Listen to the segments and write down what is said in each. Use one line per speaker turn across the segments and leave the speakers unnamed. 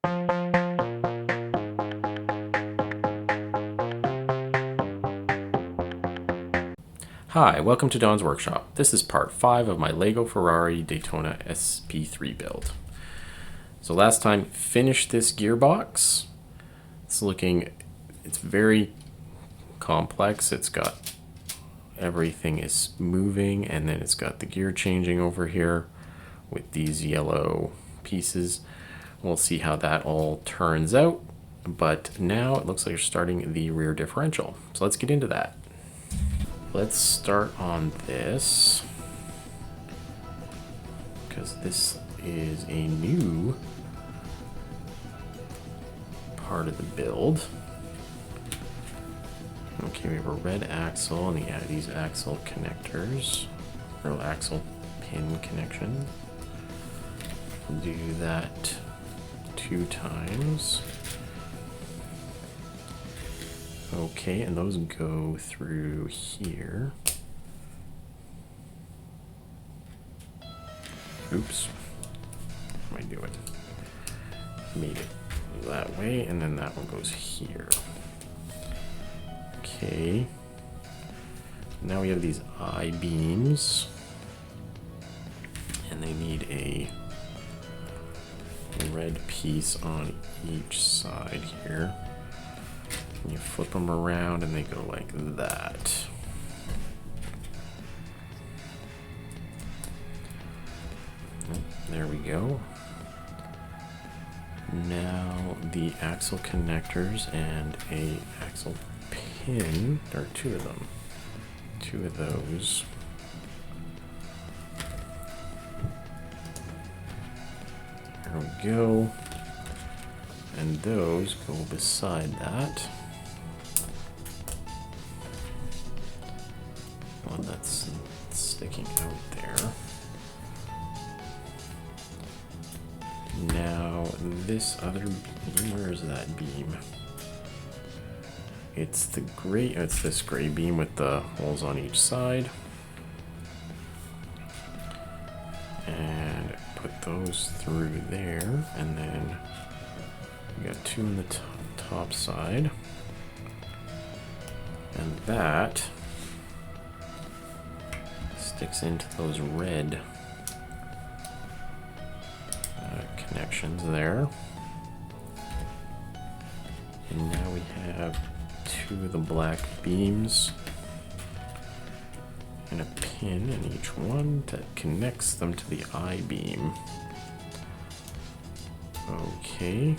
Hi, welcome to Don's Workshop. This is part 5 of my Lego Ferrari Daytona SP3 build. So last time, finished this gearbox. It's very complex. It's got, everything is moving, and then it's got the gear changing over here with these yellow pieces. We'll see how that all turns out, but now it looks like you're starting the rear differential. So let's get into that. Let's start on this, because this is a new part of the build. Okay, we have a red axle, and these axle connectors, or axle pin connection. We'll do that 2 times. Okay, and those go through here. Oops. What am I doing? Made it that way, and then that one goes here. Okay. Now we have these I-beams, and they need a red piece on each side here. You flip them around and they go like that. There we go. Now the axle connectors and a axle pin, or 2 of them. 2 of those. There we go. And those go beside that. One that's sticking out there. Now this other beam, where is that beam? It's this gray beam with the holes on each side. And put those through there, and then we got 2 on the top side. And that sticks into those red connections there. And now we have 2 of the black beams and a pin in each one that connects them to the I-beam. Okay.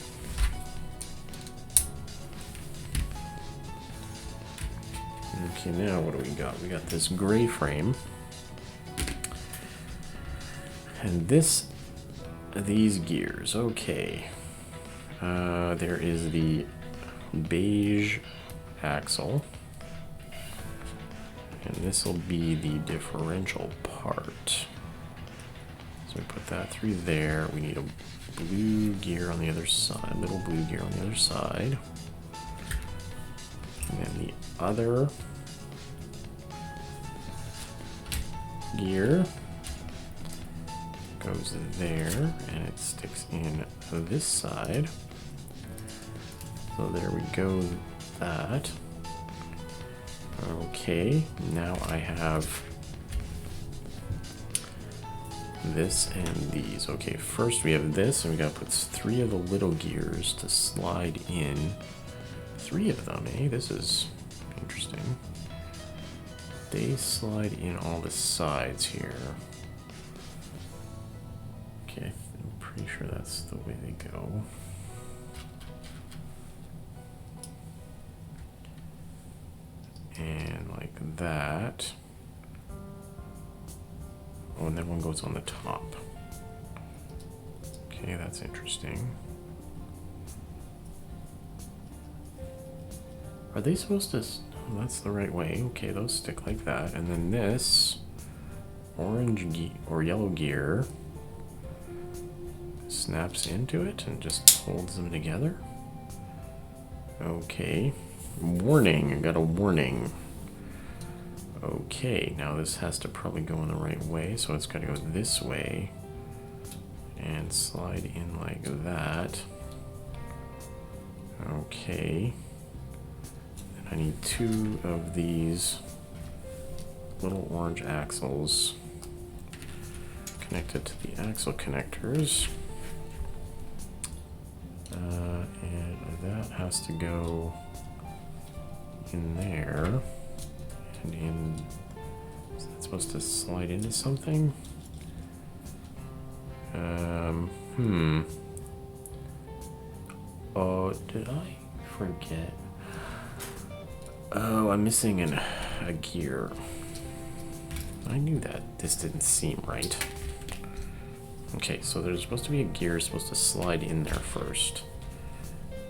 Okay, now what do we got? We got this gray frame. And these gears, okay. There is the beige axle. And this will be the differential part. So we put that through there. We need a blue gear on the other side, little blue gear on the other side. And then the other gear goes there, and it sticks in this side. So there we go, that. Okay, now I have this and these. Okay, first we have this, and we gotta put 3 of the little gears to slide in. 3 of them, eh? This is interesting. They slide in all the sides here. Okay, I'm pretty sure that's the way they go. And like that. Oh, and then one goes on the top. Okay, that's interesting. Are they supposed to... Oh, that's the right way. Okay, those stick like that. And then this orange or yellow gear snaps into it and just holds them together. Okay. Warning, I got a warning. Okay, now this has to probably go in the right way, so it's got to go this way and slide in like that. Okay. And I need 2 of these little orange axles connected to the axle connectors. And that has to go in there. And in... Is that supposed to slide into something? Oh, did I forget? Oh, I'm missing a gear. I knew that. This didn't seem right. Okay, so there's supposed to be a gear supposed to slide in there first.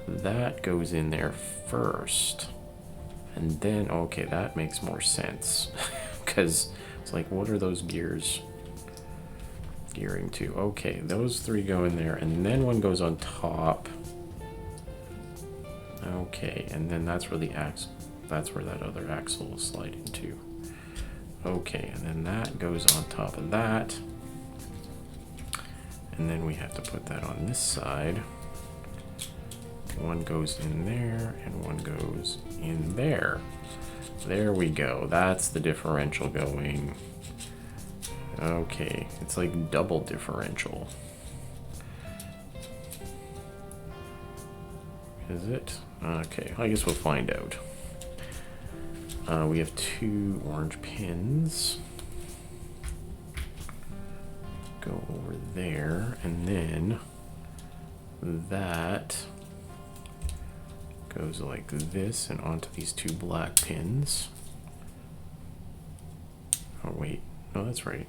That goes in there first. And then, okay, that makes more sense. Because it's like, what are those gears gearing to? Okay, those 3 go in there, and then one goes on top. Okay, and then that's where the axle, that's where that other axle will slide into. Okay, and then that goes on top of that. And then we have to put that on this side. One goes in there, and one goes in there. There we go. That's the differential going. Okay, it's like double differential. Is it? Okay, I guess we'll find out. We have 2 orange pins. Go over there, and then that goes like this and onto these 2 black pins. Oh wait, no, that's right.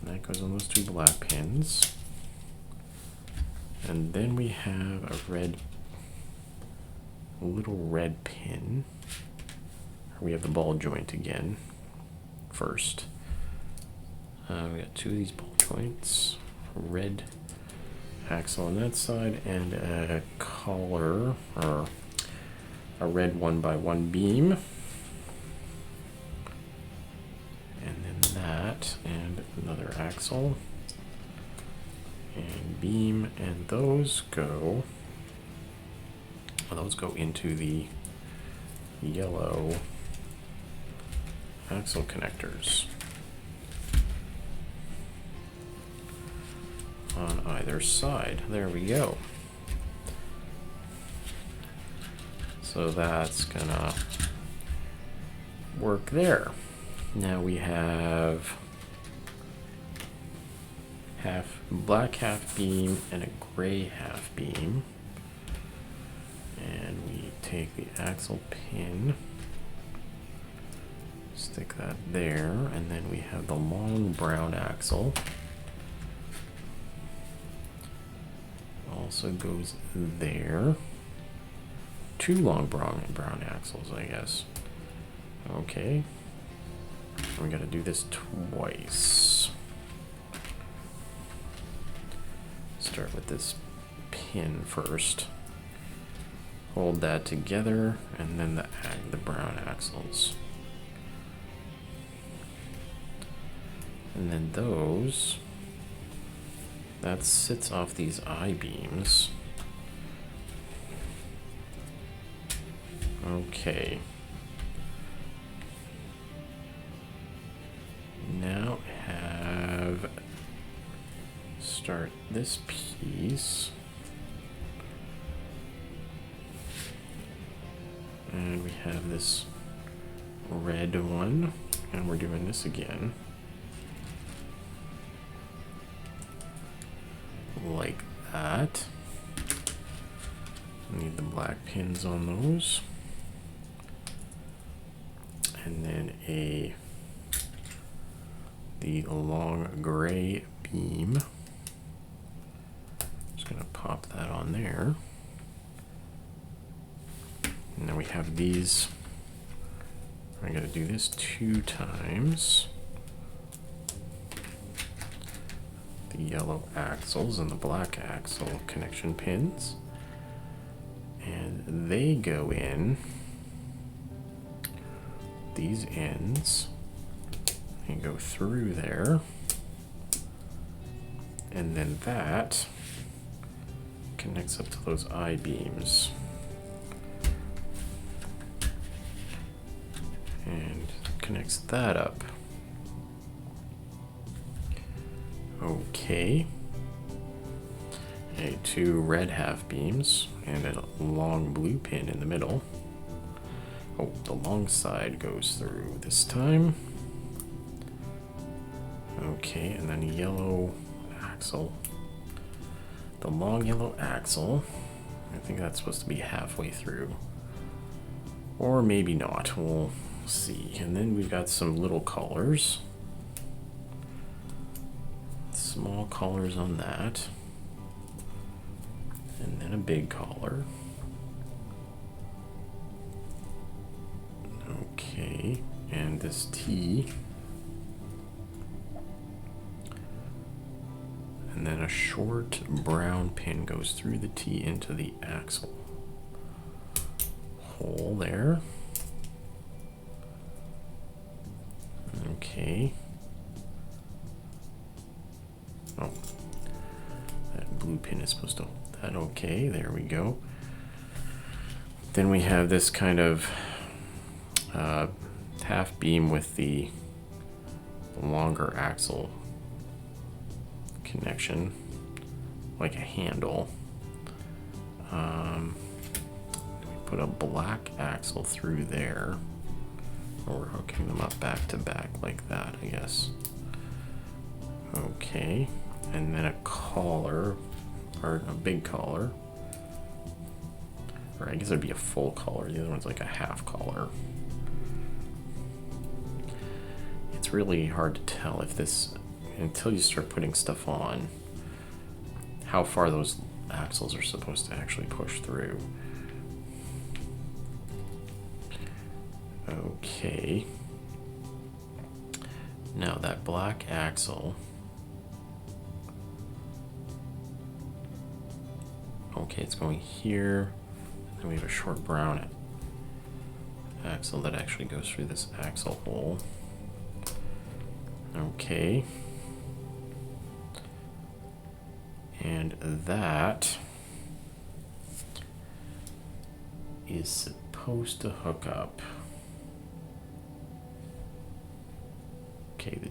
That goes on those 2 black pins. And then we have a little red pin. We have the ball joint again first. We got 2 of these ball joints, red axle on that side, and a collar, or a red 1x1 beam. And then that, and another axle, and beam, and those go into the yellow axle connectors on either side. There we go. So that's gonna work there. Now we have black half beam and a gray half beam. And we take the axle pin, stick that there, and then we have the long brown axle. Also goes there. 2 long brown axles, I guess. Okay. We gotta do this twice. Start with this pin first. Hold that together, and then the brown axles. And then those, that sits off these I-beams. Okay. Now start this piece. And we have this red one, and we're doing this again. Like that. Need the black pins on those. And then the long gray beam. Just gonna pop that on there. And then we have these. I'm gonna do this 2 times. The yellow axles and the black axle connection pins. And they go in these ends and go through there. And then that connects up to those I-beams. And connects that up. Okay. Two red half beams and a long blue pin in the middle. Oh, the long side goes through this time. Okay, and then yellow axle. The long yellow axle, I think that's supposed to be halfway through. Or maybe not, we'll see. And then we've got some little collars. Small collars on that. And then a big collar. Okay, and this T. And then a short brown pin goes through the T into the axle. Hole there. Okay. Oh, that blue pin is supposed to hold that. Okay, there we go. Then we have this kind of half beam with the longer axle connection, like a handle. We put a black axle through there. Or we're hooking them up back to back like that, I guess. Okay, and then a collar, or a big collar. Or I guess it'd be a full collar. The other one's like a half collar. It's really hard to tell if this, until you start putting stuff on, how far those axles are supposed to actually push through. Okay. Now that black axle. Okay, it's going here. And we have a short brown axle that actually goes through this axle hole. Okay. And that is supposed to hook up. Okay, the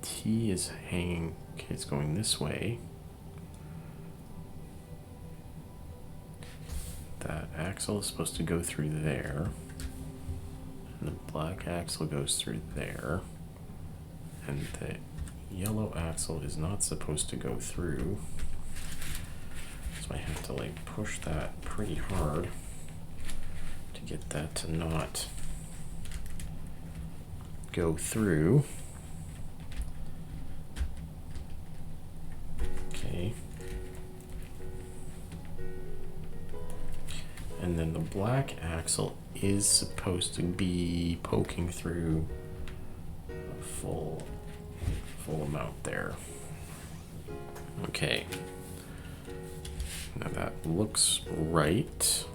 T is hanging, okay, it's going this way. That axle is supposed to go through there. And the black axle goes through there. And the yellow axle is not supposed to go through. So I have to like push that pretty hard to get that to not go through. Okay. And then the black axle is supposed to be poking through a full amount there. Okay. Now that looks right.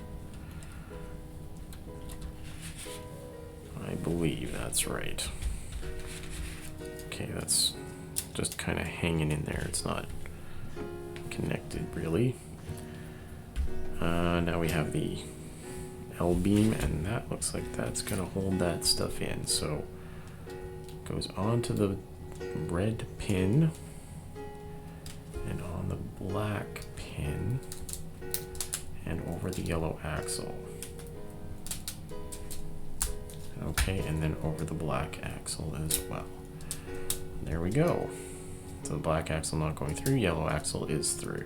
I believe that's right. Okay, that's just kind of hanging in there. It's not connected really. Now we have the L beam, and that looks like that's gonna hold that stuff in. So it goes onto the red pin and on the black pin and over the yellow axle. Okay, and then over the black axle as well. There we go. So the black axle not going through, yellow axle is through.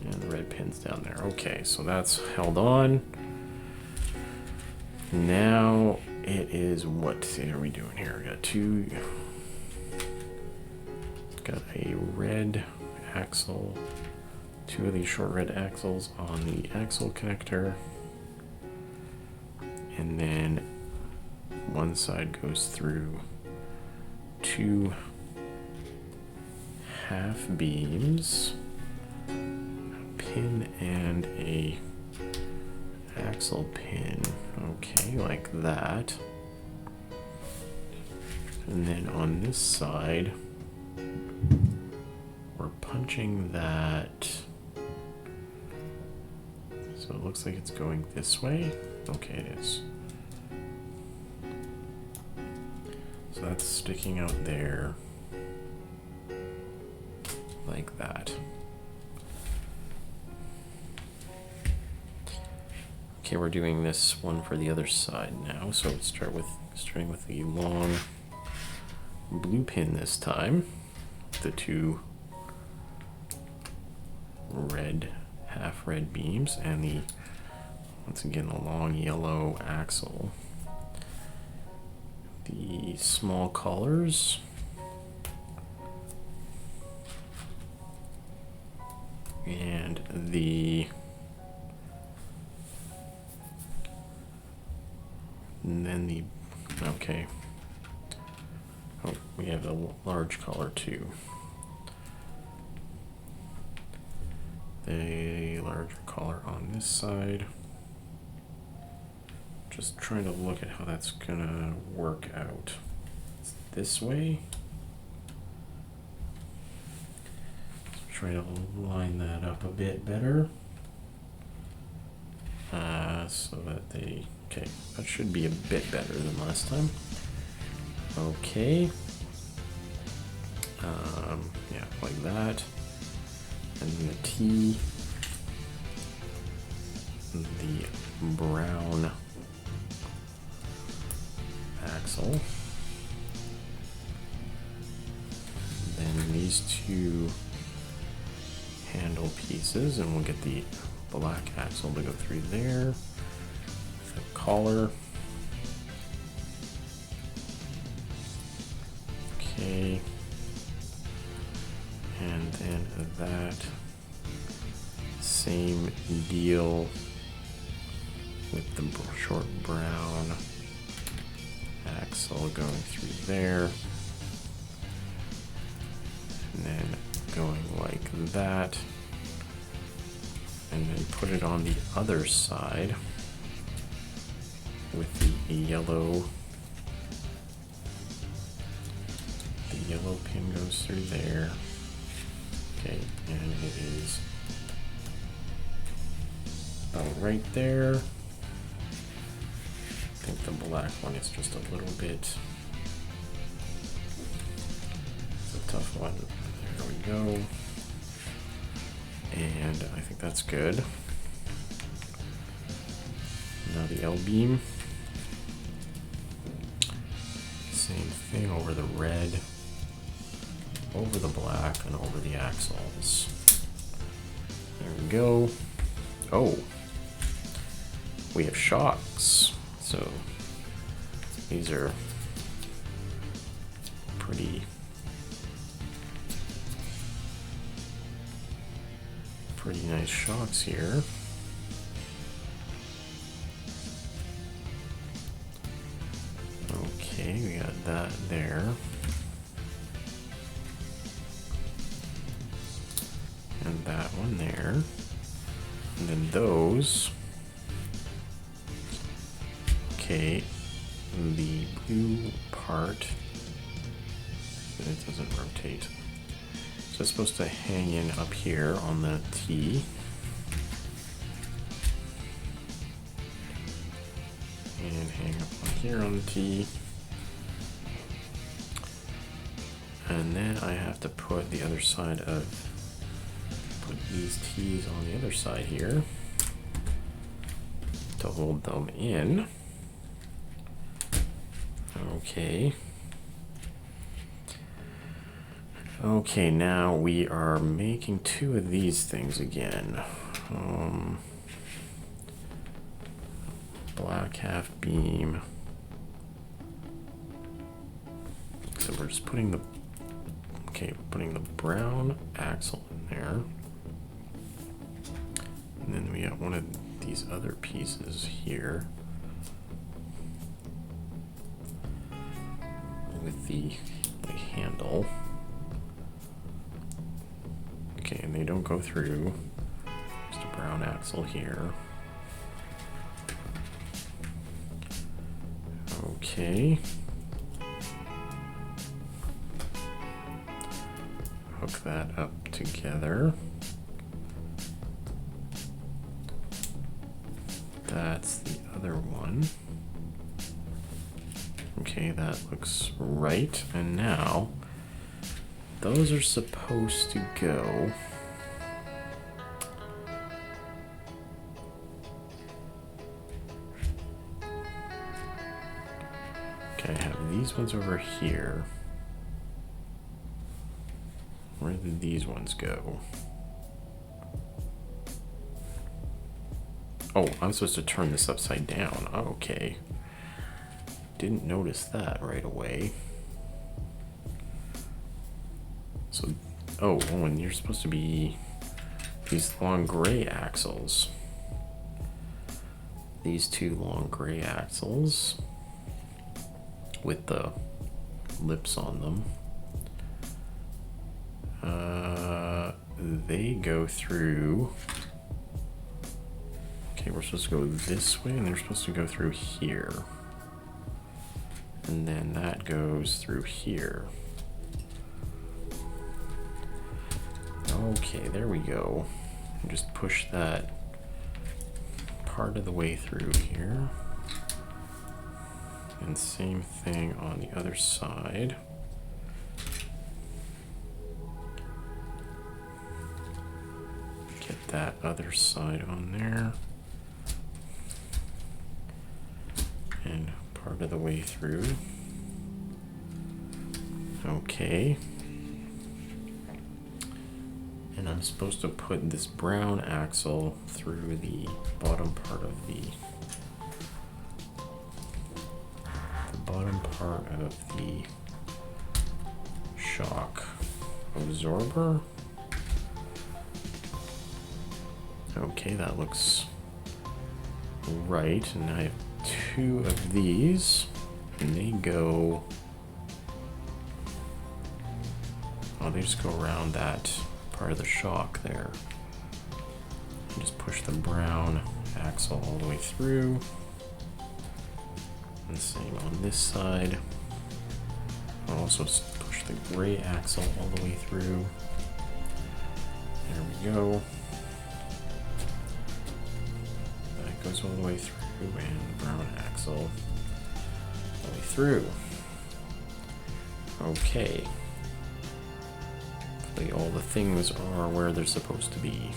And the red pin's down there. Okay, so that's held on. Now it is, what are we doing here? We got a red axle, two of these short red axles on the axle connector. And then one side goes through two half beams, a pin and a axle pin. Okay, like that. And then on this side, we're we're punching that. So it looks like it's going this way. Okay, it is. So that's sticking out there. Like that. Okay, we're doing this one for the other side now. So let's starting with the long blue pin this time. The two red, half red beams, and the, once again, the long yellow axle. The small collars. And then the, okay. Oh, we have a large collar too. The larger collar on this side. Just trying to look at how that's gonna work out. It's this way. Try to line that up a bit better. So that they, okay, that should be a bit better than last time. Okay. Yeah, like that. And then the T, the brown axle. Then these two handle pieces, and we'll get the black axle to go through there. The collar. Okay. And then that same deal with the short brown axle going through there. And then going like that. And then put it on the other side with the yellow. The yellow pin goes through there. Okay, and it is about right there. I think the black one is just a little bit, it's a tough one. There we go. And I think that's good. Now the L-beam. Same thing over the red, over the black, and over the axles. There we go. Oh, we have shocks. So these are pretty nice shocks here. Okay, we got that there. And that one there. And then those. Okay, the blue part, it doesn't rotate. So it's supposed to hang in up here on the T. And hang up on here on the T. And then I have to put the other side of, put these T's on the other side here to hold them in. Okay. Okay, now we are making two of these things again. Black half beam. So we're just putting the, okay, putting the brown axle in there. And then we got one of these other pieces here with the handle. Okay, and they don't go through. Just a brown axle here. Okay. Hook that up together. That's the other one. Okay, that looks right. And now those are supposed to go okay, I have these ones over here. Where did these ones go? Oh, I'm supposed to turn this upside down. Oh, okay. Didn't notice that right away. So, oh, and you're supposed to be these long gray axles. These two long gray axles with the lips on them. They go through. Okay, we're supposed to go this way, and they're supposed to go through here. And then that goes through here. Okay, there we go. And just push that part of the way through here. And same thing on the other side. Get that other side on there. And part of the way through. Okay. And I'm supposed to put this brown axle through the bottom part of the shock absorber. Okay, that looks right. And I have two of these, and they go, oh, they just go around that part of the shock there. And just push the brown axle all the way through. And same on this side. I'll also push the gray axle all the way through. There we go. That goes all the way through, and the brown axle all the way through. Okay. Hopefully all the things are where they're supposed to be.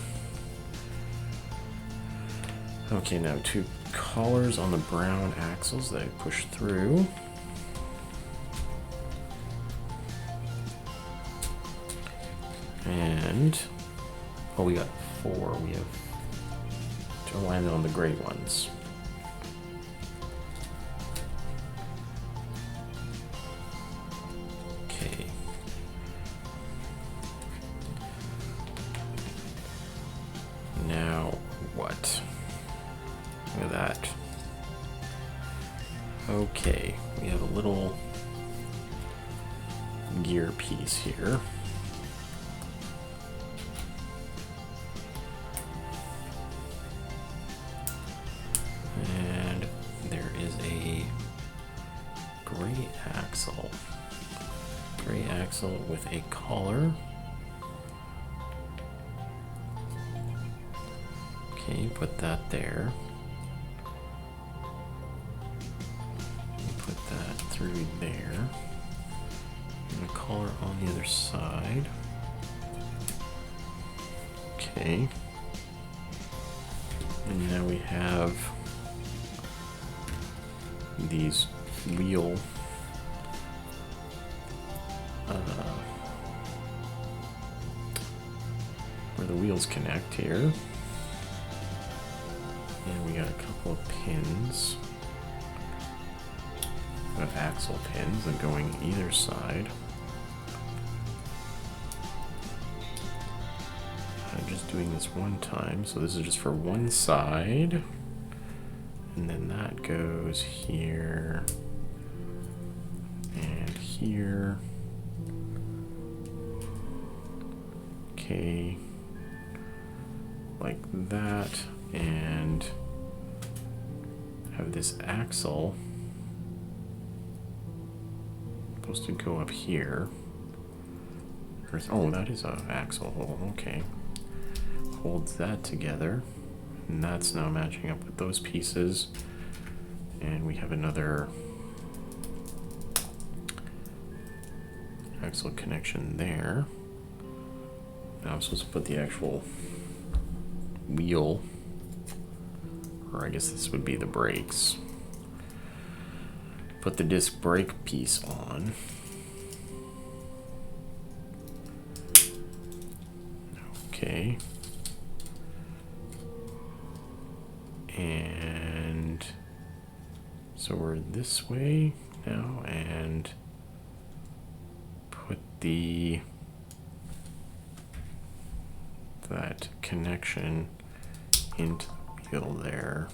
Okay, now two collars on the brown axles that I push through. And, oh, we got four. We have to land on the gray ones. Okay. Now what? Look at that. Okay, we have a little gear piece here. And there is a gray axle. Gray axle with a collar. Okay, put that there. Put that through there. And a collar on the other side. Okay. And now we have these wheel where the wheels connect here. And we got a couple of pins, axle pins that going either side. I'm just doing this one time, so this is just for one side. And then that goes here and here. Okay, like that, and have this axle supposed to go up here. Oh, that is a axle hole. Okay. Holds that together. And that's now matching up with those pieces. And we have another axle connection there. Now I'm supposed to put the actual wheel, or I guess this would be the brakes. Put the disc brake piece on. Okay. And so we're this way now, and put that connection into the wheel there.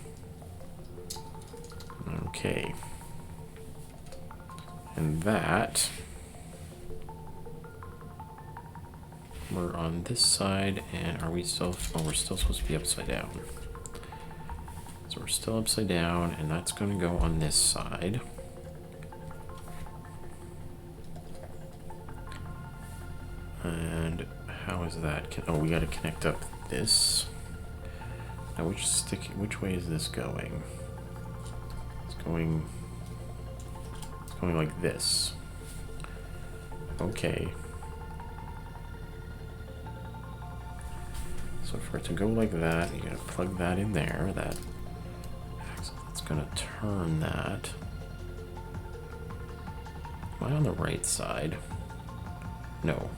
Okay. And that, we're on this side, and are we still, oh, we're still supposed to be upside down. So we're still upside down, and that's going to go on this side. And how is that? Oh, we got to connect up this. Now, which way is this going? It's going like this. Okay. So for it to go like that, you gotta plug that in there. That axle, that's gonna turn that. Am I on the right side? No.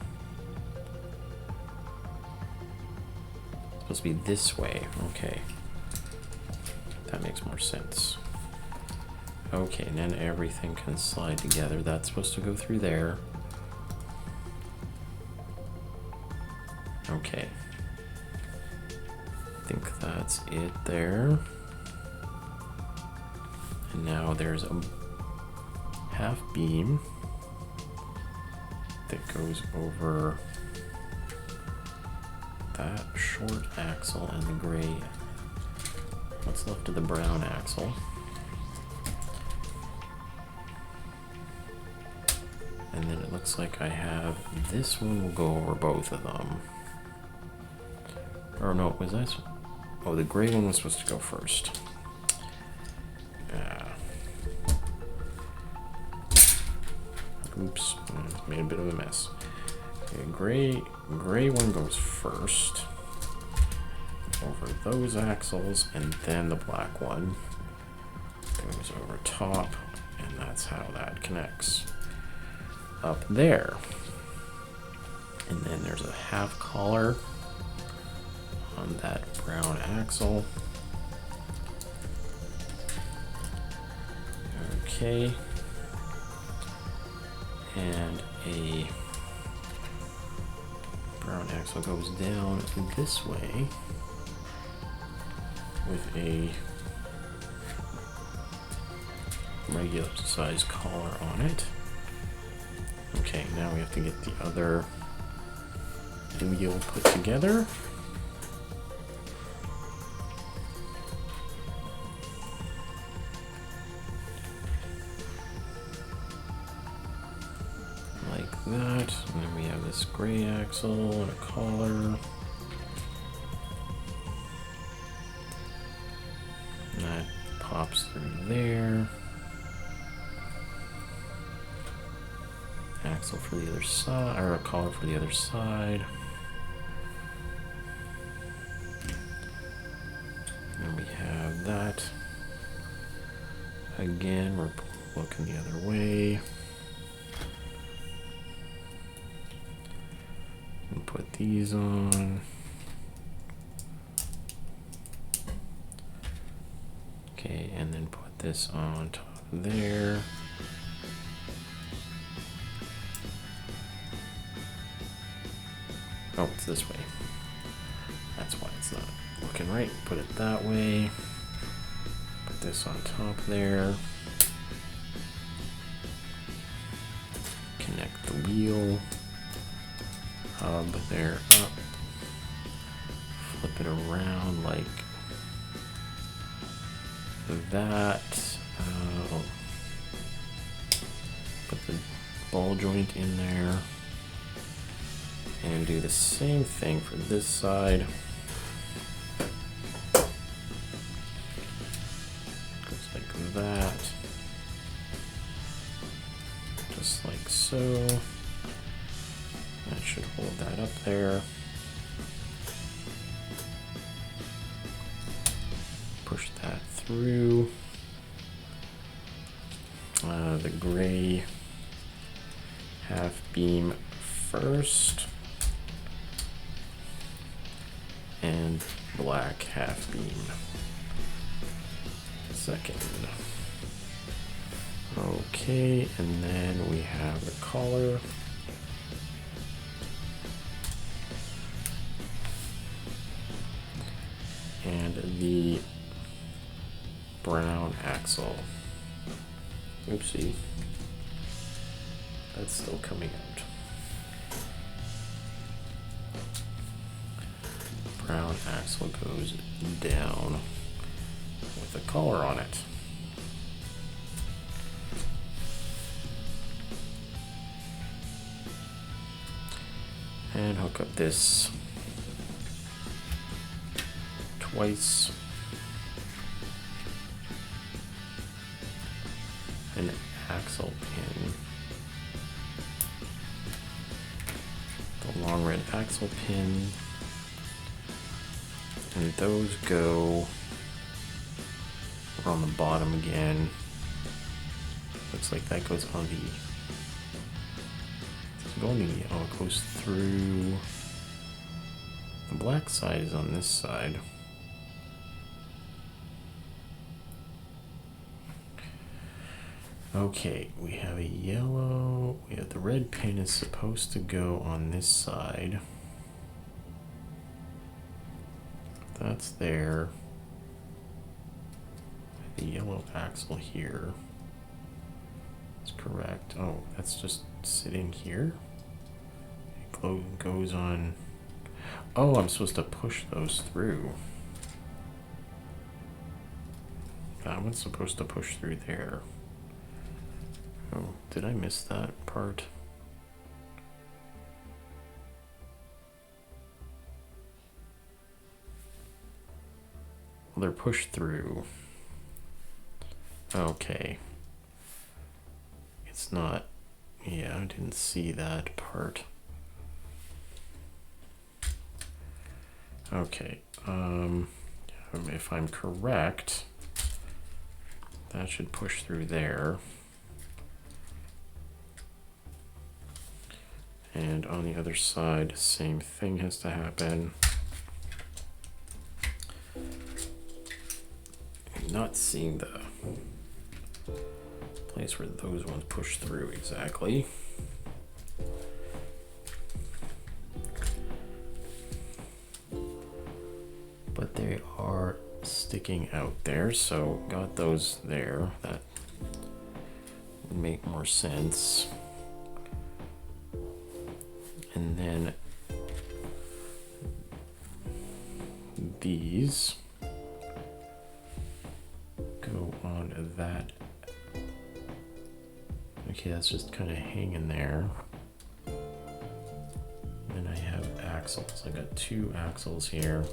It's supposed to be this way. Okay. That makes more sense. Okay, and then everything can slide together. That's supposed to go through there. Okay. I think that's it there. And now there's a half beam that goes over that short axle and the gray, what's left of the brown axle. And then it looks like I have, this one will go over both of them. Or no, was that? Oh, the gray one was supposed to go first. Oops, made a bit of a mess. Okay, gray one goes first over those axles, and then the black one goes over top, and that's how that connects up there. And then there's a half collar on that brown axle. Okay. And a brown axle goes down this way with a regular size collar on it. Okay, now we have to get the other wheel put together. Like that. And then we have this gray axle and a collar. And that pops through there. Axle for the other side, or a collar for the other side. And we have that. Again, we're looking the other way. And put these on. Okay, and then put this on top of there. Oh, it's this way. That's why it's not looking right. Put it that way. Put this on top there. Connect the wheel. Hub there up. Flip it around like that. Put the ball joint in there. And do the same thing for this side. Just like that. Just like so. That should hold that up there. Push that through. The gray half beam first. And black half beam second. Okay, and then we have the collar. And the brown axle. Oopsie. That's still coming out. Brown axle goes down with a collar on it. And hook up this twice. An axle pin. The long red axle pin. And those go on the bottom again. Looks like that goes on the, oh, it goes through, the black side is on this side. Okay, we have a yellow, we have the red pin is supposed to go on this side. That's there. The yellow axle here is correct. Oh, that's just sitting here. It goes on. Oh, I'm supposed to push those through. That one's supposed to push through there. Oh, did I miss that part? Well, they're pushed through. Okay. It's not, yeah, I didn't see that part. Okay, if I'm correct, that should push through there. And on the other side, same thing has to happen. I'm not seeing the place where those ones push through exactly. But they are sticking out there, so got those there. That would make more sense. And then these go on that. Okay, that's just kind of hanging there. And I have axles. I got two axles here.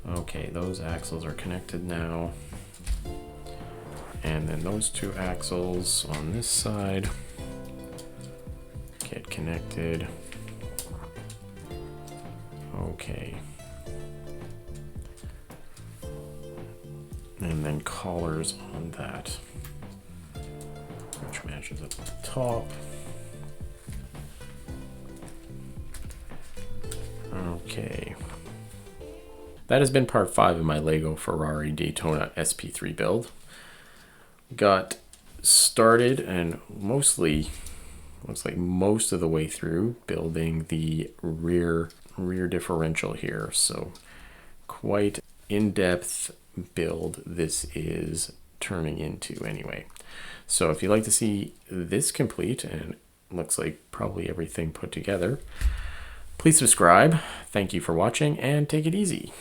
Okay, those axles are connected now. And then those two axles on this side get connected. Okay. And then collars on that, which matches up at the top. Okay. That has been part 5 of my Lego Ferrari Daytona SP3 build. Got started and mostly, looks like most of the way through building the rear differential here. So quite in-depth build this is turning into anyway. So if you'd like to see this complete, and looks like probably everything put together, please subscribe. Thank you for watching and take it easy.